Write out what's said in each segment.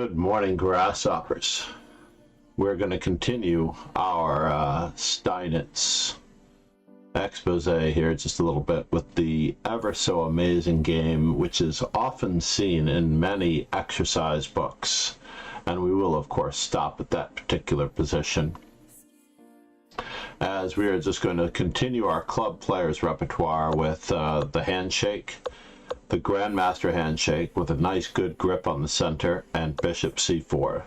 Good morning, grasshoppers. We're going to continue our Steinitz expose here just a little bit with the ever so amazing game, which is often seen in many exercise books. And we will, of course, stop at that particular position, as we are just going to continue our club players repertoire with the handshake, the Grandmaster handshake with a nice good grip on the center, and Bishop c4.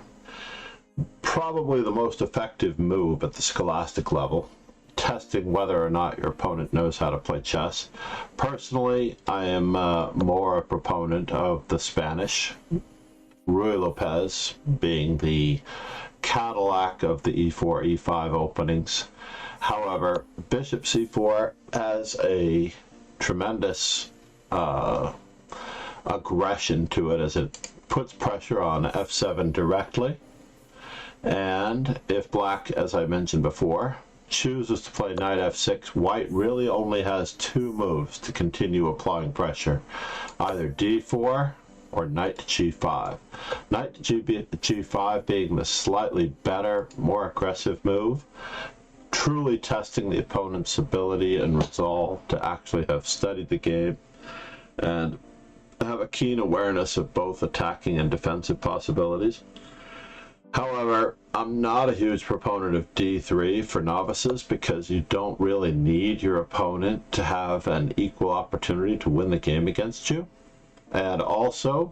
Probably the most effective move at the scholastic level, testing whether or not your opponent knows how to play chess. Personally, I am more a proponent of the Spanish, Ruy Lopez being the Cadillac of the e4, e5 openings. However, Bishop c4 has a tremendous aggression to it, as it puts pressure on f7 directly. And if black, as I mentioned before, chooses to play knight f6, white really only has two moves to continue applying pressure, either d4 or knight to g5. Knight to g5 being the slightly better, more aggressive move, truly testing the opponent's ability and resolve to actually have studied the game and have a keen awareness of both attacking and defensive possibilities. However, I'm not a huge proponent of d3 for novices, because you don't really need your opponent to have an equal opportunity to win the game against you. And also,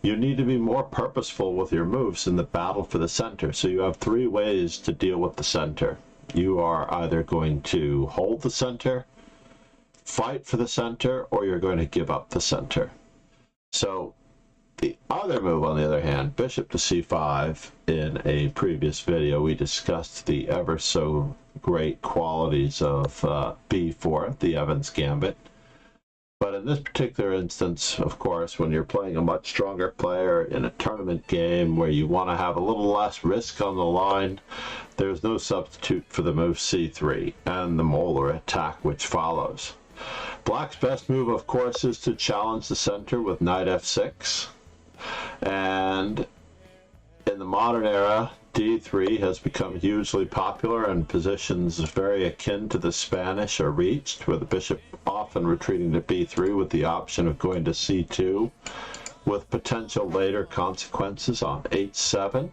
you need to be more purposeful with your moves in the battle for the center. So you have three ways to deal with the center. You are either going to hold the center, fight for the center, or you're going to give up the center. So the other move, on the other hand, bishop to c5, in a previous video we discussed the ever so great qualities of b4, the Evans Gambit. But in this particular instance, of course, when you're playing a much stronger player in a tournament game where you want to have a little less risk on the line, there's no substitute for the move c3 and the molar attack which follows. Black's best move, of course, is to challenge the center with knight f6. And in the modern era, d3 has become hugely popular, and positions very akin to the Spanish are reached, with the bishop often retreating to b3 with the option of going to c2, with potential later consequences on h7.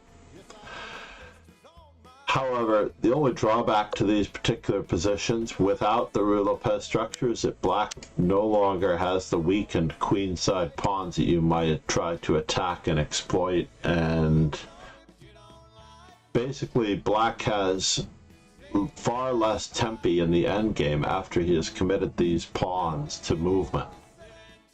However, the only drawback to these particular positions without the Ruy Lopez structure is that black no longer has the weakened queenside pawns that you might try to attack and exploit, and basically black has far less tempi in the endgame after he has committed these pawns to movement.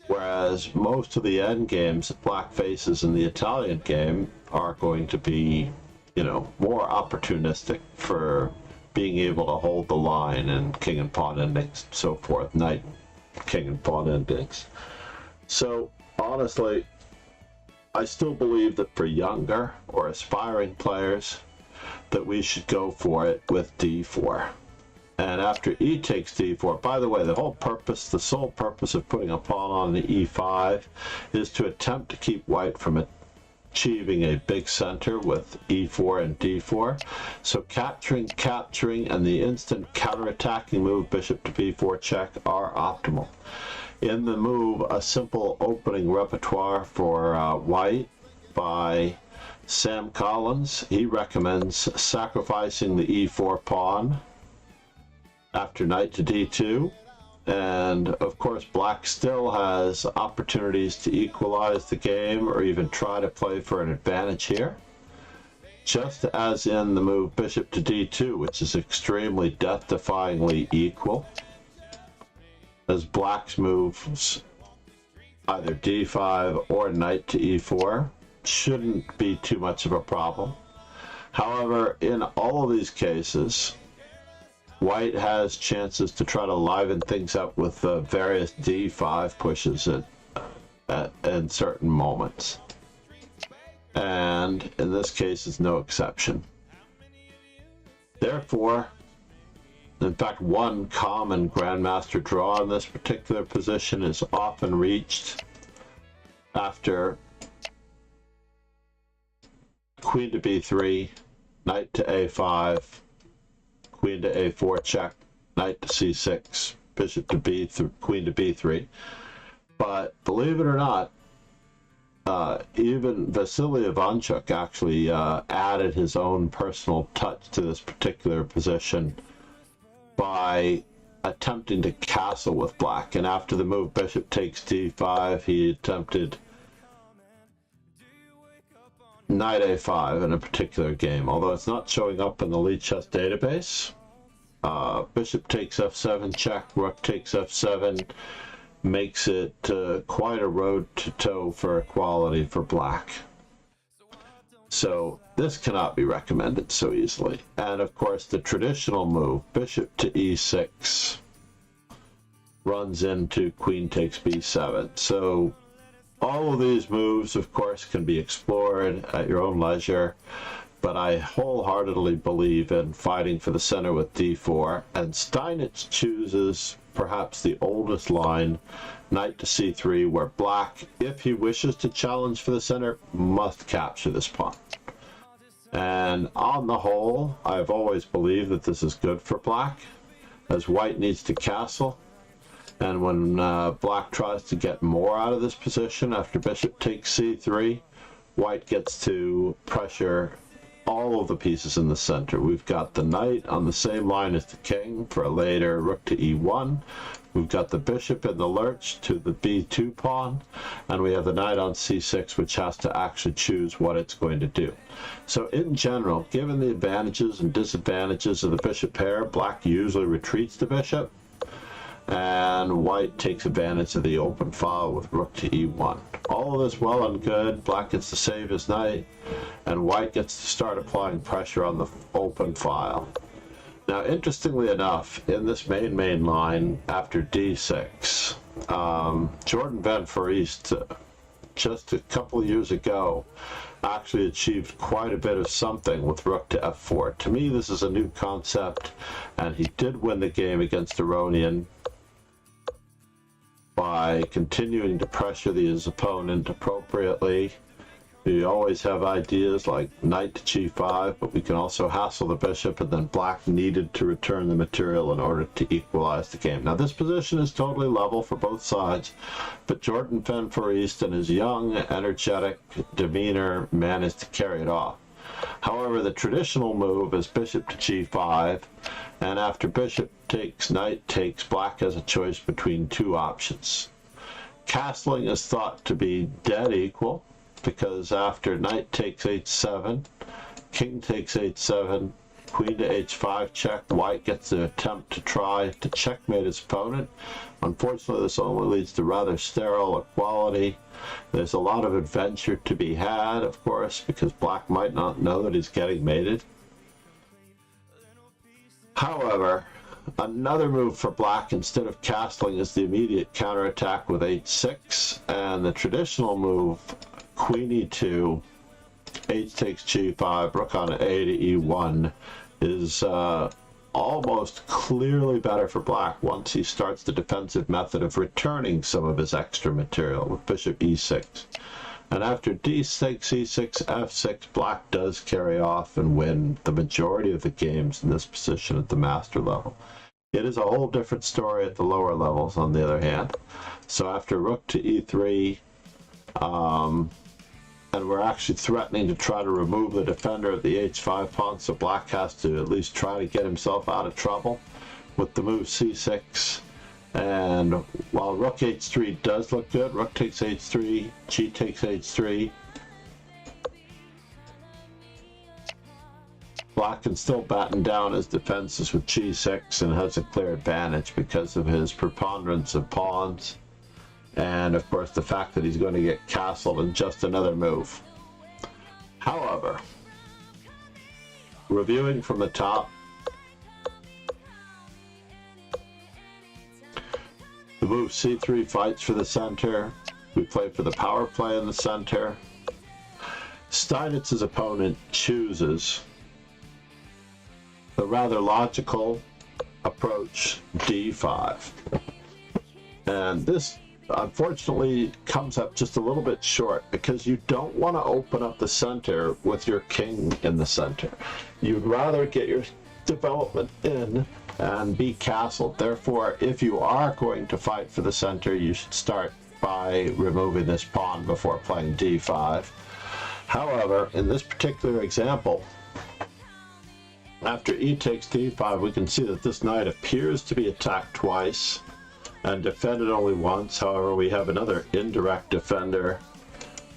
Whereas most of the endgames that black faces in the Italian game are going to be, you know, more opportunistic for being able to hold the line and king and pawn endings and so forth, knight, king and pawn endings. So honestly, I still believe that for younger or aspiring players that we should go for it with d4. And after e takes d4, by the way, the sole purpose of putting a pawn on the e5 is to attempt to keep white from achieving a big center with e4 and d4. So capturing, and the instant counterattacking move bishop to b4 check are optimal. In the move, a simple opening repertoire for white by Sam Collins, he recommends sacrificing the e4 pawn after knight to d2. And of course, black still has opportunities to equalize the game or even try to play for an advantage here, just as in the move bishop to d2, which is extremely death-defyingly equal, as black's moves either d5 or knight to e4 shouldn't be too much of a problem. However, in all of these cases, white has chances to try to liven things up with various d5 pushes in certain moments. And in this case, it's no exception. Therefore, in fact, one common grandmaster draw in this particular position is often reached after queen to b3, knight to a5, queen to a4 check, knight to c6, bishop to b3, queen to b3. But believe it or not, even Vasily Ivanchuk actually added his own personal touch to this particular position by attempting to castle with black. And after the move bishop takes d5, he attempted knight a5 in a particular game, although it's not showing up in the Lichess database. Bishop takes f7 check, rook takes f7, makes it quite a road to toe for equality for black. So this cannot be recommended so easily. And of course the traditional move, bishop to e6, runs into queen takes b7. So all of these moves, of course, can be explored at your own leisure, but I wholeheartedly believe in fighting for the center with d4, and Steinitz chooses perhaps the oldest line, knight to c3, where black, if he wishes to challenge for the center, must capture this pawn. And on the whole, I've always believed that this is good for black, as white needs to castle. And when black tries to get more out of this position after bishop takes c3, white gets to pressure all of the pieces in the center. We've got the knight on the same line as the king for a later rook to e1. We've got the bishop in the lurch to the b2 pawn, and we have the knight on c6, which has to actually choose what it's going to do. So in general, given the advantages and disadvantages of the bishop pair, black usually retreats the bishop, and white takes advantage of the open file with rook to e1. All of this well and good. Black gets to save his knight, and white gets to start applying pressure on the open file. Now, interestingly enough, in this main line after d6, Jordan Van Foreest, just a couple of years ago, actually achieved quite a bit of something with rook to f4. To me, this is a new concept, and he did win the game against Iranian by continuing to pressure his opponent appropriately. We always have ideas like knight to g5, but we can also hassle the bishop, and then black needed to return the material in order to equalize the game. Now this position is totally level for both sides, but Jordan Van Foreest and his young, energetic demeanor managed to carry it off. However, the traditional move is bishop to g5, and after bishop takes, knight takes, black has a choice between two options. Castling is thought to be dead equal, because after knight takes h7, king takes h7, queen to h5 check, white gets to attempt to try to checkmate his opponent. Unfortunately, this only leads to rather sterile equality. There's a lot of adventure to be had, of course, because black might not know that he's getting mated. However, another move for black instead of castling is the immediate counterattack with h6, and the traditional move, queen e2, h takes g5, rook on a to e1, is almost clearly better for black once he starts the defensive method of returning some of his extra material with bishop e6. And after d6, e6, f6, black does carry off and win the majority of the games in this position at the master level. It is a whole different story at the lower levels, on the other hand. So after rook to e3, and we're actually threatening to try to remove the defender of the h5 pawn, so black has to at least try to get himself out of trouble with the move c6. And while rook h3 does look good, rook takes h3, g takes h3, black can still batten down his defenses with g6 and has a clear advantage because of his preponderance of pawns, and of course the fact that he's going to get castled in just another move. However, reviewing from the top, the move c3 fights for the center. We play for the power play in the center. Steinitz's opponent chooses the rather logical approach d5. And this unfortunately comes up just a little bit short, because you don't want to open up the center with your king in the center. You'd rather get your development in and be castled. Therefore, if you are going to fight for the center, you should start by removing this pawn before playing d5. However, in this particular example, after e takes d5, we can see that this knight appears to be attacked twice and defended only once. However, we have another indirect defender,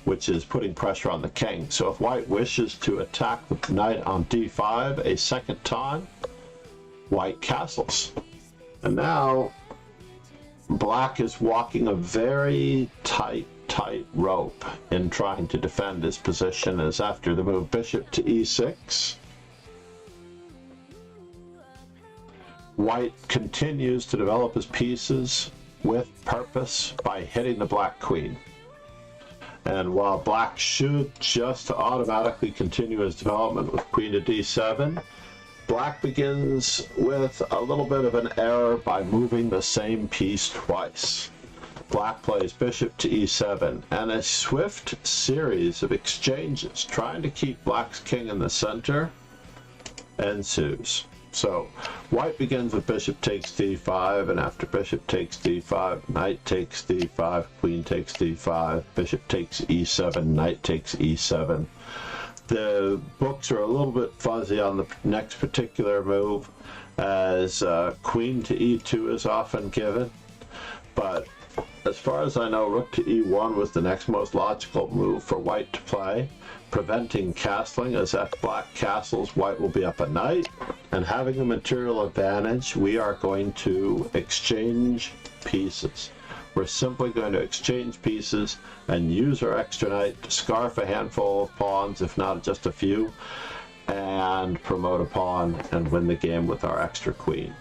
which is putting pressure on the king. So if white wishes to attack the knight on d5 a second time, white castles. And now black is walking a very tight rope in trying to defend his position, as after the move bishop to e6, white continues to develop his pieces with purpose by hitting the black queen. And while black should just automatically continue his development with queen to d7, black begins with a little bit of an error by moving the same piece twice. Black plays bishop to e7, and a swift series of exchanges trying to keep black's king in the center ensues. So white begins with bishop takes d5, and after bishop takes d5, knight takes d5, queen takes d5, bishop takes e7, knight takes e7. The books are a little bit fuzzy on the next particular move, as queen to e2 is often given, but as far as I know, rook to e1 was the next most logical move for white to play, preventing castling, as if black castles, white will be up a knight, and having a material advantage, we are going to exchange pieces. We're simply going to exchange pieces and use our extra knight to scarf a handful of pawns, if not just a few, and promote a pawn and win the game with our extra queen.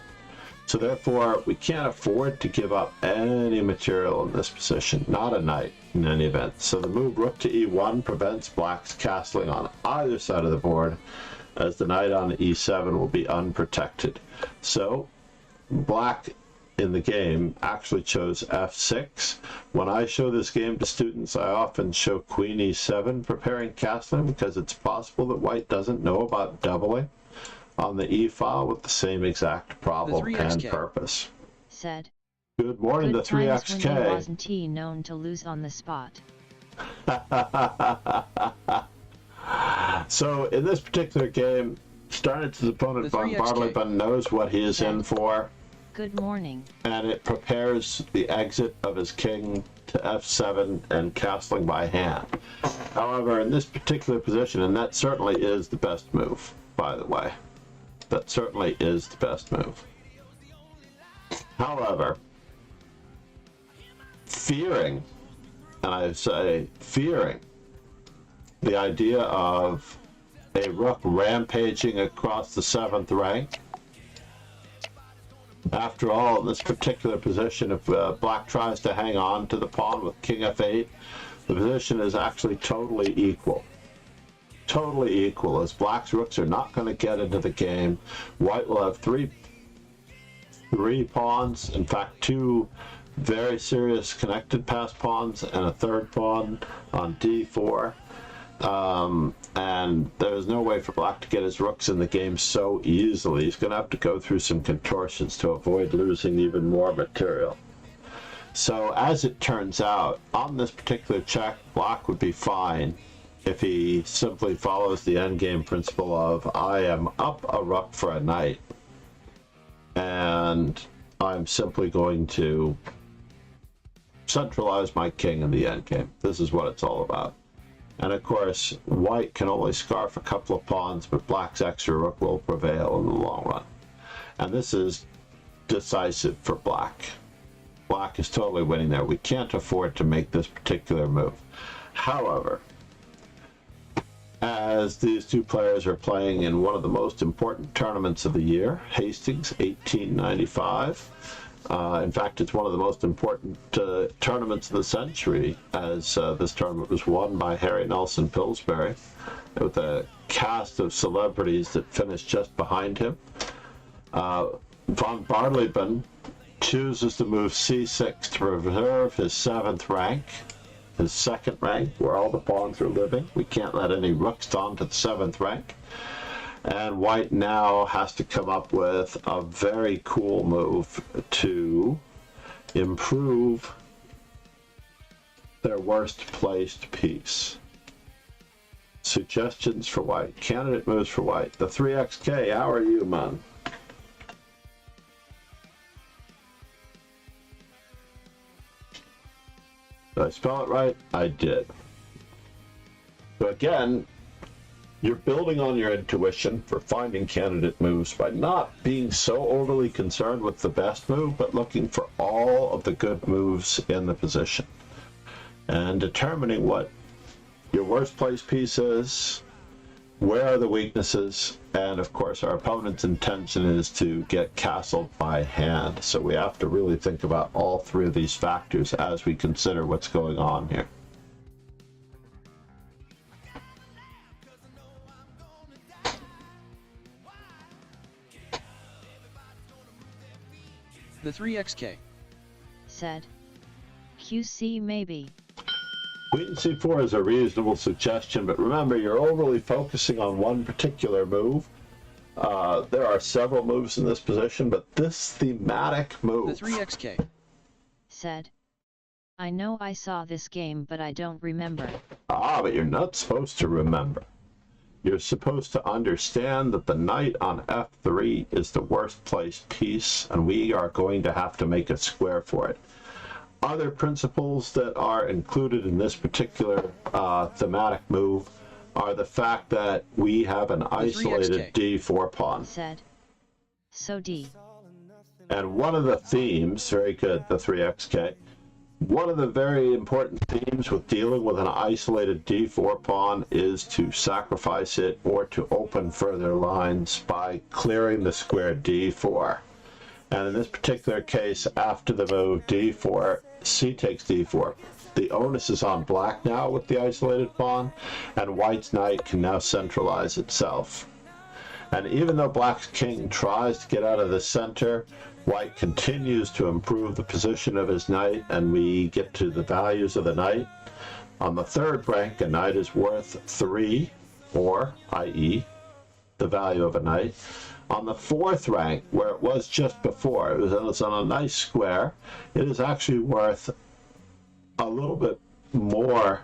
So therefore, we can't afford to give up any material in this position, not a knight in any event. So the move rook to e1 prevents black's castling on either side of the board, as the knight on e7 will be unprotected. So black in the game actually chose f6. When I show this game to students, I often show queen e7 preparing castling, because it's possible that white doesn't know about doubling on the e file with the same exact problem and purpose. Said. Good morning, the 3xk. When he wasn't he known to lose on the spot. So in this particular game, Steinitz's opponent Von Bardeleben knows what he is in for. Good morning. And it prepares the exit of his king to f7 and castling by hand. However, in this particular position, and that certainly is the best move, by the way. That certainly is the best move. However, fearing, and I say fearing, the idea of a rook rampaging across the 7th rank. After all, in this particular position, if black tries to hang on to the pawn with king f8, the position is actually totally equal. Totally equal, as black's rooks are not going to get into the game. White will have three pawns, in fact 2 very serious connected pass pawns and a third pawn on d4, and there's no way for black to get his rooks in the game so easily. He's going to have to go through some contortions to avoid losing even more material. So as it turns out, on this particular check, black would be fine if he simply follows the endgame principle of, I am up a rook for a knight, and I'm simply going to centralize my king in the endgame. This is what it's all about. And of course, white can only scarf a couple of pawns, but black's extra rook will prevail in the long run. And this is decisive for black. Black is totally winning there. We can't afford to make this particular move. However, as these two players are playing in one of the most important tournaments of the year, Hastings 1895. In fact, it's one of the most important tournaments of the century, as this tournament was won by Harry Nelson Pillsbury, with a cast of celebrities that finished just behind him. Von Bardeleben chooses to move c6 to preserve his 7th rank, his 2nd rank, where all the pawns are living. We can't let any rooks on to the 7th rank. And white now has to come up with a very cool move to improve their worst placed piece. Suggestions for white. Candidate moves for white. The 3xk, how are you, man? Did I spell it right? I did. So again, you're building on your intuition for finding candidate moves by not being so overly concerned with the best move, but looking for all of the good moves in the position and determining what your worst placed piece is, where are the weaknesses, and of course our opponent's intention is to get castled by hand. So we have to really think about all 3 of these factors as we consider what's going on here. The 3xk said, QC maybe. Queen c4 is a reasonable suggestion, but remember, you're overly focusing on one particular move. There are several moves in this position, but this thematic move... The 3xk said, I know I saw this game, but I don't remember. But you're not supposed to remember. You're supposed to understand that the knight on f3 is the worst placed piece, and we are going to have to make a square for it. Other principles that are included in this particular thematic move are the fact that we have an isolated d4 pawn. Said, so D. And one of the themes, very good, the 3xk, one of the very important themes with dealing with an isolated d4 pawn is to sacrifice it or to open further lines by clearing the square d4. And in this particular case, after the move d4, c takes d4. The onus is on black now with the isolated pawn, and white's knight can now centralize itself. And even though black's king tries to get out of the center, white continues to improve the position of his knight, and we get to the values of the knight. On the 3rd rank, a knight is worth 3, or, i.e., the value of a knight. On the 4th rank, where it was just before, it was on a nice square, it is actually worth a little bit more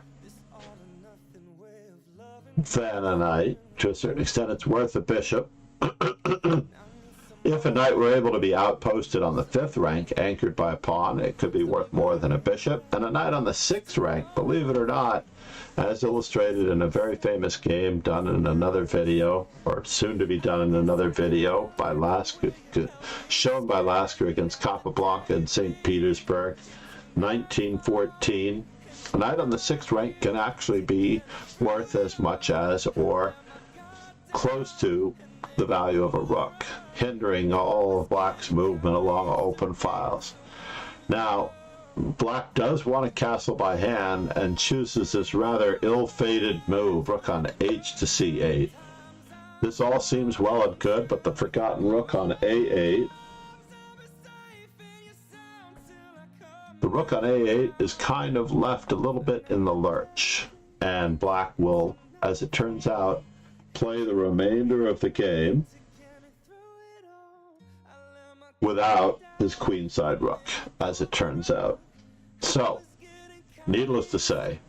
than a knight. To a certain extent, it's worth a bishop. If a knight were able to be outposted on the 5th rank, anchored by a pawn, it could be worth more than a bishop. And a knight on the 6th rank, believe it or not, as illustrated in a very famous game done in another video, or soon to be done in another video, by Lasker, shown by Lasker against Capablanca in St. Petersburg, 1914. A knight on the 6th rank can actually be worth as much as, or close to, the value of a rook, hindering all of black's movement along open files. Now, black does want to castle by hand and chooses this rather ill-fated move, rook on h to c8. This all seems well and good, but the forgotten rook on a8. The rook on a8 is kind of left a little bit in the lurch, and black will, as it turns out, play the remainder of the game without his queenside rook, as it turns out. So, needless to say,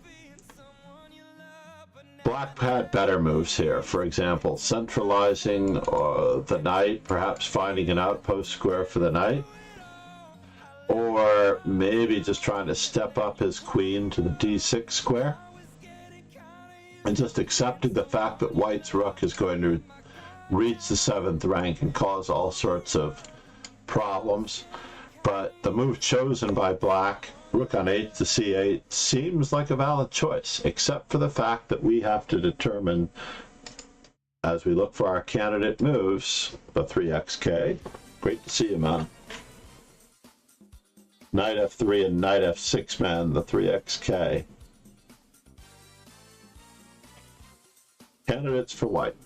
black had better moves here. For example, centralizing the knight, perhaps finding an outpost square for the knight, or maybe just trying to step up his queen to the d6 square, and just accepting the fact that white's rook is going to reach the 7th rank and cause all sorts of problems. But the move chosen by black, rook on h to c8, seems like a valid choice, except for the fact that we have to determine, as we look for our candidate moves, the 3xk. Great to see you, man. Knight f3 and knight f6, man, the 3xk. Candidates for white.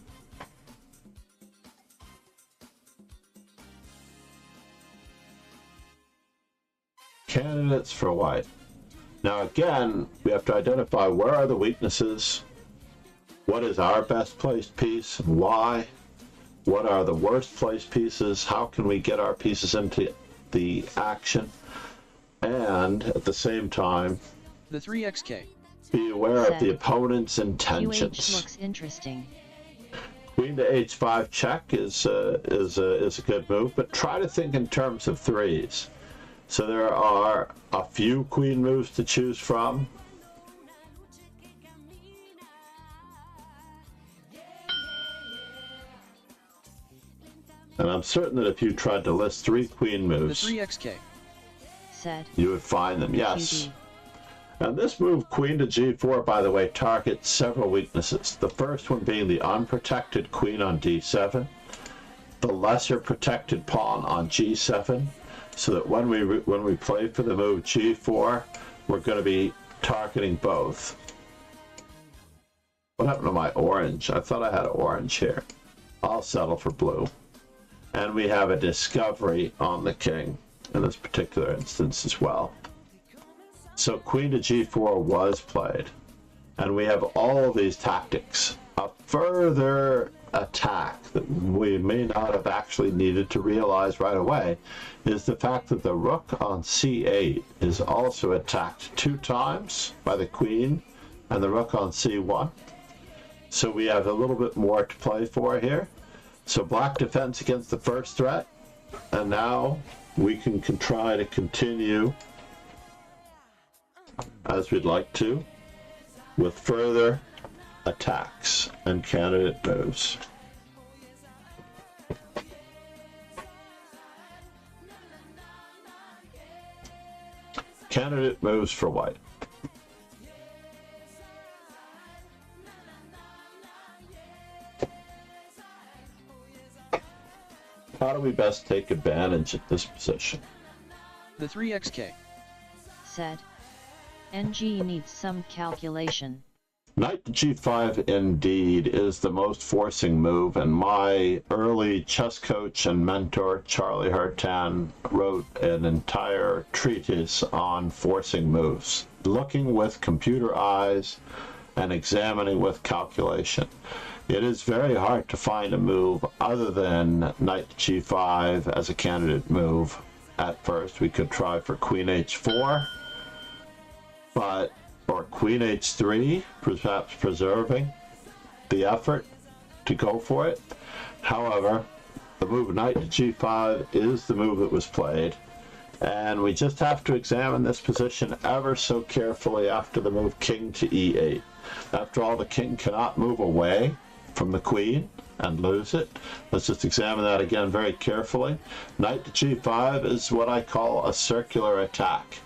candidates for white. Now again, we have to identify where are the weaknesses, what is our best placed piece, and why, what are the worst placed pieces, how can we get our pieces into the action, and at the same time, the 3xk. Be aware of the opponent's QH intentions. looks interesting. Queen to h5 check is a good move, but try to think in terms of threes. So there are a few queen moves to choose from. And I'm certain that if you tried to list 3 queen moves, the 3xk. Said. You would find them, yes. QD. And this move, queen to g4, by the way, targets several weaknesses. The first one being the unprotected queen on d7, the lesser protected pawn on g7, so that when we play for the move g4, we're going to be targeting both. What happened to my orange? I thought I had orange here. I'll settle for blue. And we have a discovery on the king in this particular instance as well. So queen to g4 was played, and we have all of these tactics. A further attack that we may not have actually needed to realize right away is the fact that the rook on c8 is also attacked 2 times by the queen and the rook on c1. So we have a little bit more to play for here. So black defends against the first threat, and now we can try to continue as we'd like to, with further attacks and candidate moves. Candidate moves for white. How do we best take advantage of this position? The 3xk. Said. NG needs some calculation. Knight to g5 indeed is the most forcing move, and my early chess coach and mentor Charlie Hertan wrote an entire treatise on forcing moves, looking with computer eyes and examining with calculation. It is very hard to find a move other than knight to g5 as a candidate move. At first we could try for queen h4, or queen h3, perhaps preserving the effort to go for it. However, the move knight to g5 is the move that was played, and we just have to examine this position ever so carefully after the move king to e8. After all, the king cannot move away from the queen and lose it. Let's just examine that again very carefully. Knight to g5 is what I call a circular attack.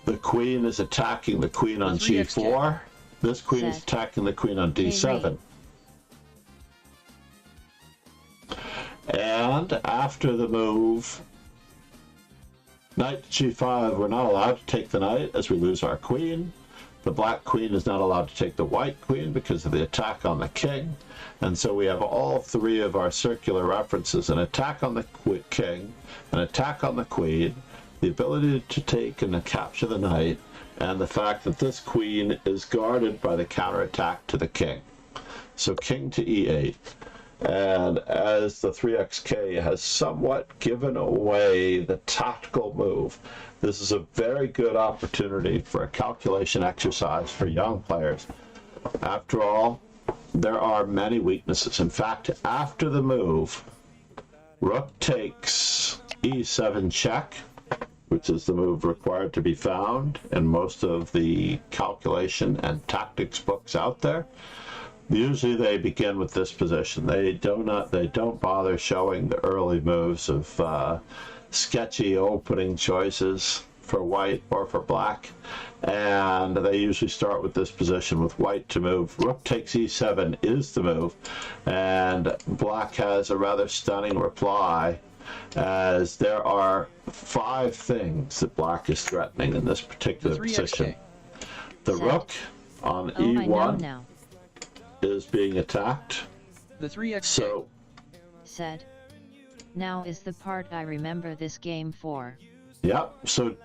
The queen is attacking the queen on g4. This queen is attacking the queen on d7. And after the move knight to g5, we're not allowed to take the knight as we lose our queen. The black queen is not allowed to take the white queen because of the attack on the king. And so we have all 3 of our circular references: an attack on the king, an attack on the queen, the ability to take and to capture the knight, and the fact that this queen is guarded by the counterattack to the king. So king to e8. And as the 3xk has somewhat given away the tactical move, this is a very good opportunity for a calculation exercise for young players. After all, there are many weaknesses. In fact, after the move, rook takes e7 check, which is the move required to be found in most of the calculation and tactics books out there. Usually they begin with this position. They don't bother showing the early moves of sketchy opening choices for white or for black, and they usually start with this position with white to move. Rook takes e7 is the move, and black has a rather stunning reply, as there are 5 things that black is threatening in this particular position. The rook on e1 is being attacked. The 3xk. So, said. Now is the part I remember this game for. yep, so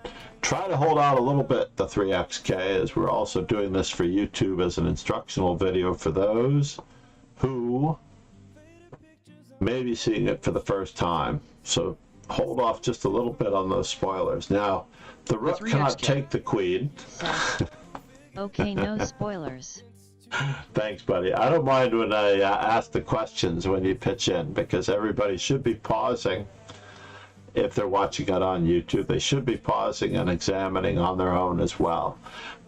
try to hold out a little bit, the 3xk, as we're also doing this for YouTube as an instructional video for those who may be seeing it for the first time. So hold off just a little bit on those spoilers. Now, the rook cannot take the queen. Okay, no spoilers. Thanks, buddy. I don't mind when I ask the questions when you pitch in, because everybody should be pausing. If they're watching it on YouTube, they should be pausing and examining on their own as well.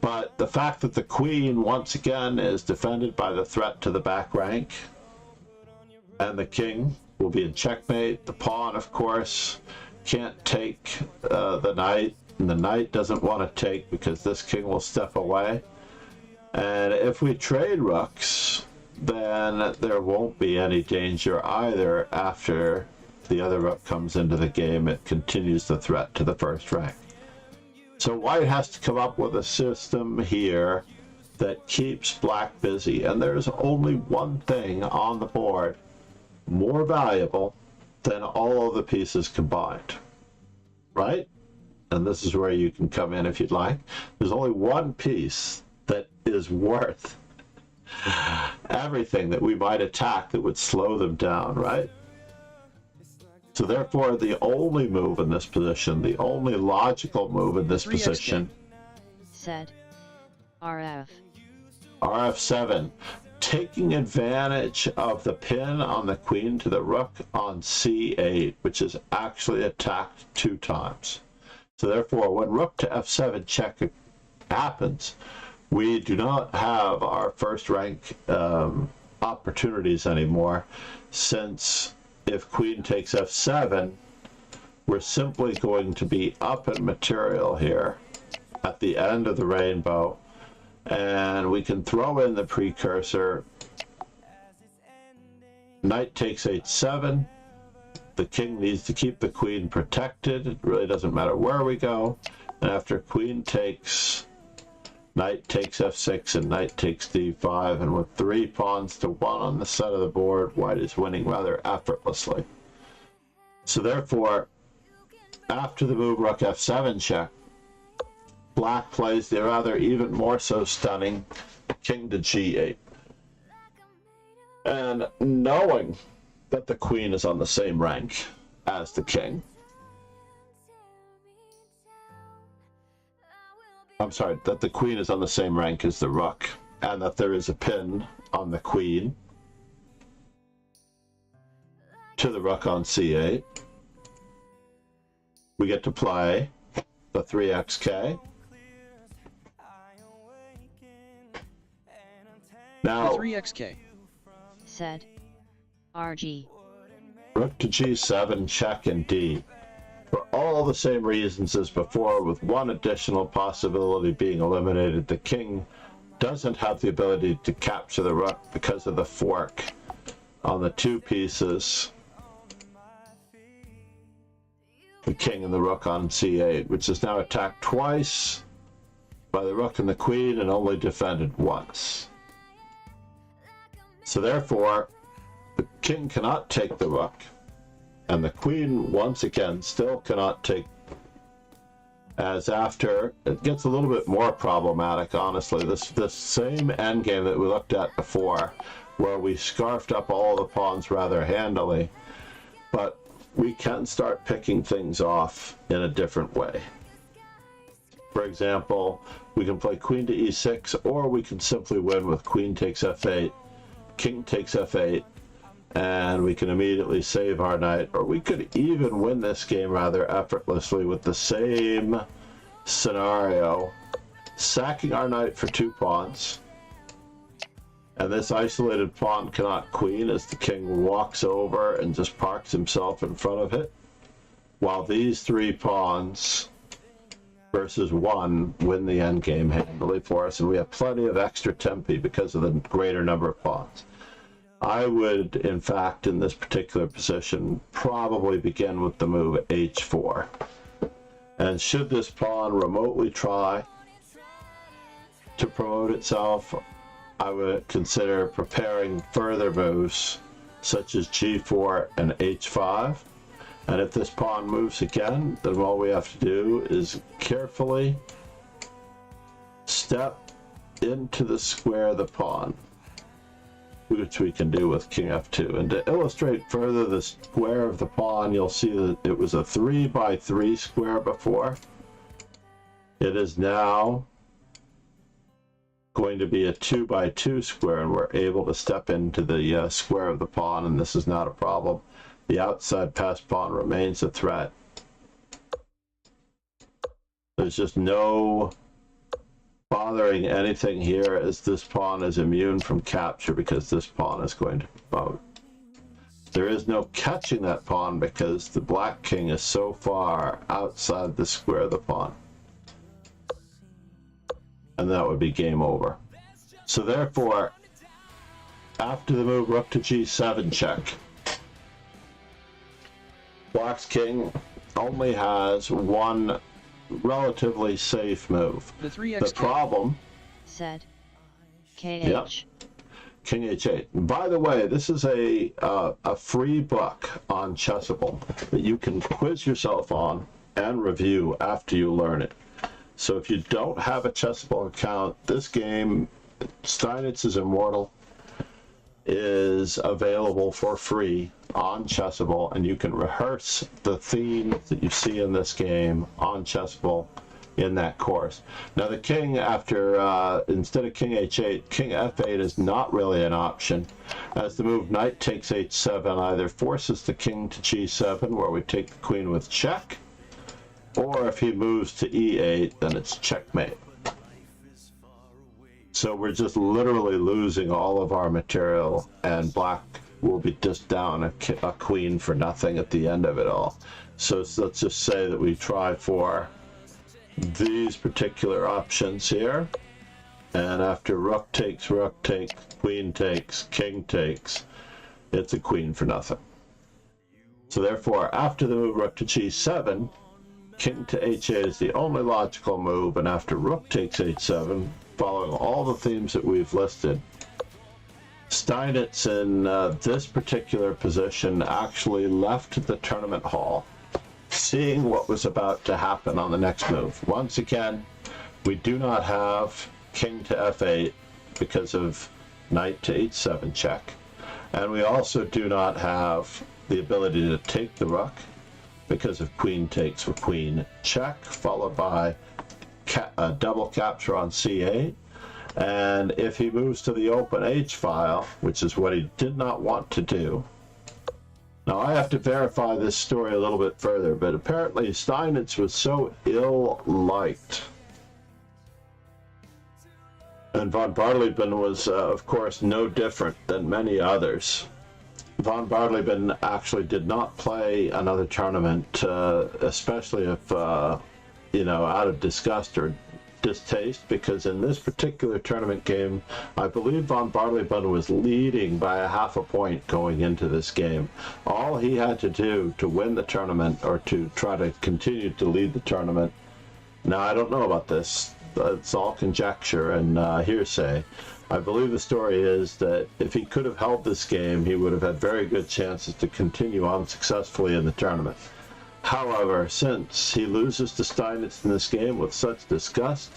But the fact that the queen, once again, is defended by the threat to the back rank, and the king will be in checkmate. The pawn, of course, can't take the knight, and the knight doesn't want to take because this king will step away. And if we trade rooks, then there won't be any danger either. After the other rook comes into the game, it continues the threat to the first rank. So white has to come up with a system here that keeps black busy. And there's only one thing on the board more valuable than all of the pieces combined, right? And this is where you can come in if you'd like. There's only one piece that is worth everything that we might attack that would slow them down, right? So therefore, the only move in this position, the only logical move in this position, said RF. RF7, taking advantage of the pin on the queen to the rook on c8, which is actually attacked 2 times. So therefore, when rook to f7 check happens, we do not have our first rank opportunities anymore, since if queen takes f7, we're simply going to be up in material here at the end of the rainbow, and we can throw in the precursor. Knight takes h7. The king needs to keep the queen protected. It really doesn't matter where we go. And after queen takes, knight takes f6 and knight takes d5, and with 3 pawns to 1 on the side of the board, white is winning rather effortlessly. So therefore, after the move rook f7 check, black plays the rather even more so stunning king to g8. And knowing that the queen is on the same rank as the king, I'm sorry, that the queen is on the same rank as the rook, and that there is a pin on the queen to the rook on c8, we get to play the 3xk. Now, The 3xk. Said RG. rook to g7, check and d. For all the same reasons as before, with one additional possibility being eliminated, the king doesn't have the ability to capture the rook because of the fork on the 2 pieces, the king and the rook on c8, which is now attacked twice by the rook and the queen and only defended once. So therefore, the king cannot take the rook, and the queen, once again, still cannot take, as after, it gets a little bit more problematic, honestly. This same endgame that we looked at before, where we scarfed up all the pawns rather handily, but we can start picking things off in a different way. For example, we can play queen to e6, or we can simply win with queen takes f8, king takes f8, and we can immediately save our knight. Or we could even win this game rather effortlessly with the same scenario, sacking our knight for 2 pawns, and this isolated pawn cannot queen as the king walks over and just parks himself in front of it, while these 3 pawns versus 1 win the endgame handily for us, and we have plenty of extra tempi because of the greater number of pawns. I would, in fact, in this particular position, probably begin with the move h4. And should this pawn remotely try to promote itself, I would consider preparing further moves such as g4 and h5. And if this pawn moves again, then all we have to do is carefully step into the square of the pawn, which we can do with king f2. And to illustrate further the square of the pawn, you'll see that it was a 3x3 square before. It is now going to be a 2x2 square, and we're able to step into the square of the pawn, and this is not a problem. The outside passed pawn remains a threat. There's just no bothering anything here, as this pawn is immune from capture because this pawn is going to promote. There is no catching that pawn because the black king is so far outside the square of the pawn. And that would be game over. So therefore, after the move rook to g7 check, black's king only has one relatively safe move. The problem, said KH. Yep, king h8. By the way, this is a free book on Chessable that you can quiz yourself on and review after you learn it. So if you don't have a Chessable account, this game, Steinitz is Immortal, is available for free on Chessable, and you can rehearse the themes that you see in this game on Chessable in that course. Now the king, after instead of king h8, king f8 is not really an option, as the move knight takes h7 either forces the king to g7, where we take the queen with check, or if he moves to e8, then it's checkmate. So we're just literally losing all of our material, and black will be just down a queen for nothing at the end of it all. So let's just say that we try for these particular options here, and after rook takes, queen takes, king takes, it's a queen for nothing. So therefore, after the move rook to g7, king to h8 is the only logical move, and after rook takes h7, following all the themes that we've listed, Steinitz in this particular position actually left the tournament hall, seeing what was about to happen on the next move. Once again, we do not have king to f8 because of knight to h7 check, and we also do not have the ability to take the rook because of queen takes for queen check, followed by a double capture on c8. And if he moves to the open h file, which is what he did not want to do. Now I have to verify this story a little bit further, but apparently Steinitz was so ill-liked. And von Bardeleben was, of course, no different than many others. Von Bardeleben actually did not play another tournament, especially if, you know, out of disgust or distaste, because in this particular tournament game, I believe von Bardeleben was leading by a half a point going into this game. All he had to do to win the tournament, or to try to continue to lead the tournament, now I don't know about this, it's all conjecture and hearsay. I believe the story is that if he could have held this game, he would have had very good chances to continue on successfully in the tournament. However, since he loses to Steinitz in this game with such disgust,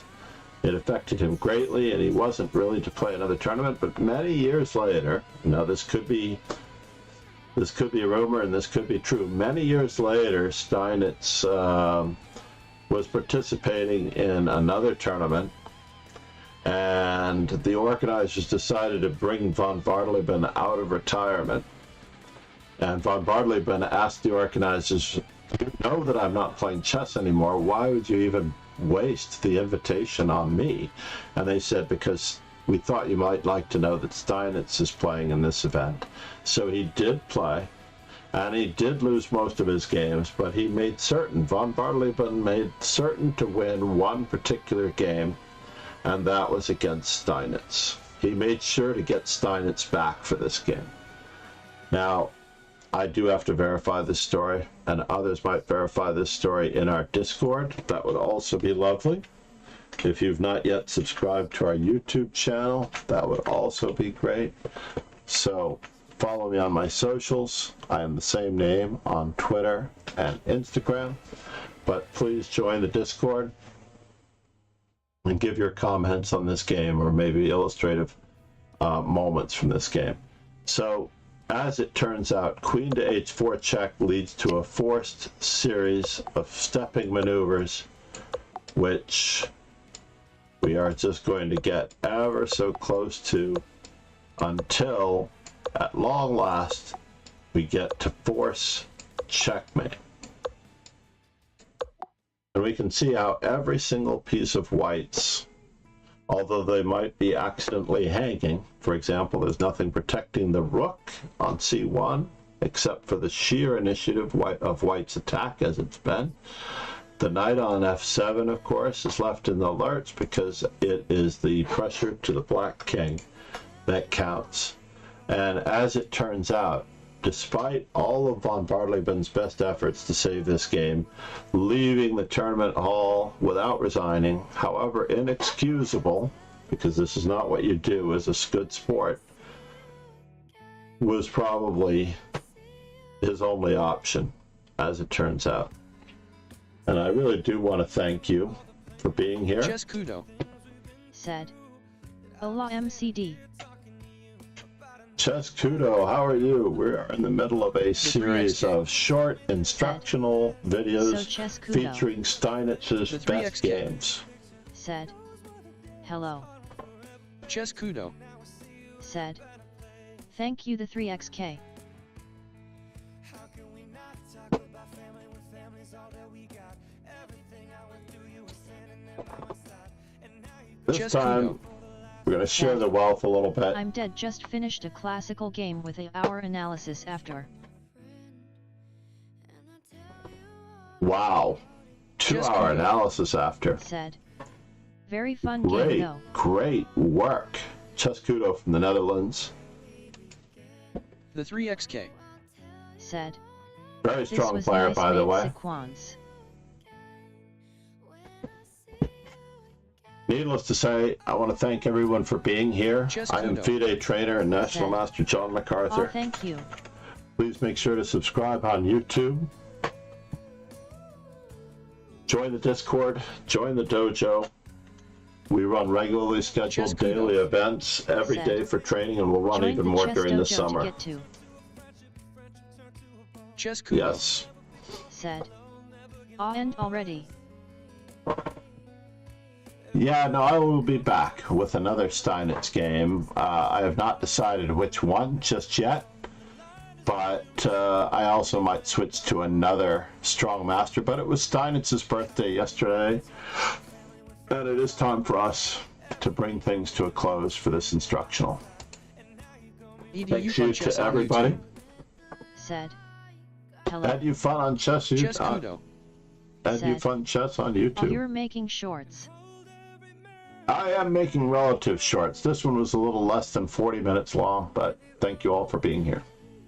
it affected him greatly, and he wasn't really to play another tournament. But many years later, now this could be a rumor and this could be true, many years later, Steinitz was participating in another tournament, and the organizers decided to bring von Bardeleben out of retirement. And von Bardeleben asked the organizers, "You know that I'm not playing chess anymore. Why would you even waste the invitation on me?" And they said, "Because we thought you might like to know that Steinitz is playing in this event." So he did play, and he did lose most of his games, but he made certain, von Bardeleben made certain to win one particular game, and that was against Steinitz. He made sure to get Steinitz back for this game. Now, I do have to verify this story, and others might verify this story in our Discord. That would also be lovely. If you've not yet subscribed to our YouTube channel, that would also be great. So, follow me on my socials. I am the same name on Twitter and Instagram, but please join the Discord and give your comments on this game, or maybe illustrative moments from this game. So, as it turns out, queen to h4 check leads to a forced series of stepping maneuvers, which we are just going to get ever so close to until, at long last, we get to force checkmate. And we can see how every single piece of white's, although they might be accidentally hanging, for example, there's nothing protecting the rook on c1 except for the sheer initiative of white's attack as it's been. The knight on f7, of course, is left in the lurch because it is the pressure to the black king that counts. And as it turns out, despite all of von Bardeleben's best efforts to save this game, leaving the tournament hall without resigning, however inexcusable, because this is not what you do as a good sport, was probably his only option, as it turns out. And I really do want to thank you for being here. Chess Kudo said, Hola MCD. Chess Kudo, how are you? We're in the middle of a series of short instructional videos featuring Steinitz's best games. Said, hello. Chess Kudo said, thank you the 3XK. This time, we're going to share the wealth a little bit. I'm dead. Just finished a classical game with an hour analysis after. Wow. 2-hour analysis after. Said. Very fun game though. Great work. Chess Kudo from the Netherlands. The 3XK. Said. Very strong player, nice, by the way. Sequence. Needless to say, I want to thank everyone for being here. I am FIDE trainer and National Master John MacArthur. Oh, thank you. Please make sure to subscribe on YouTube. Join the Discord. Join the dojo. We run regularly scheduled daily events every day for training, and we'll run even more during the summer. Chess Kudo. Yes. Said. And already. Yeah, no, I will be back with another Steinitz game. I have not decided which one just yet, but I also might switch to another Strong Master. But it was Steinitz's birthday yesterday, and it is time for us to bring things to a close for this instructional. Thanks you to everybody. Said. Hello. Had you fun on chess? Chess Kudo. Had you fun chess on YouTube? Oh, you're making shorts. I am making relative shorts. This one was a little less than 40 minutes long, but thank you all for being here.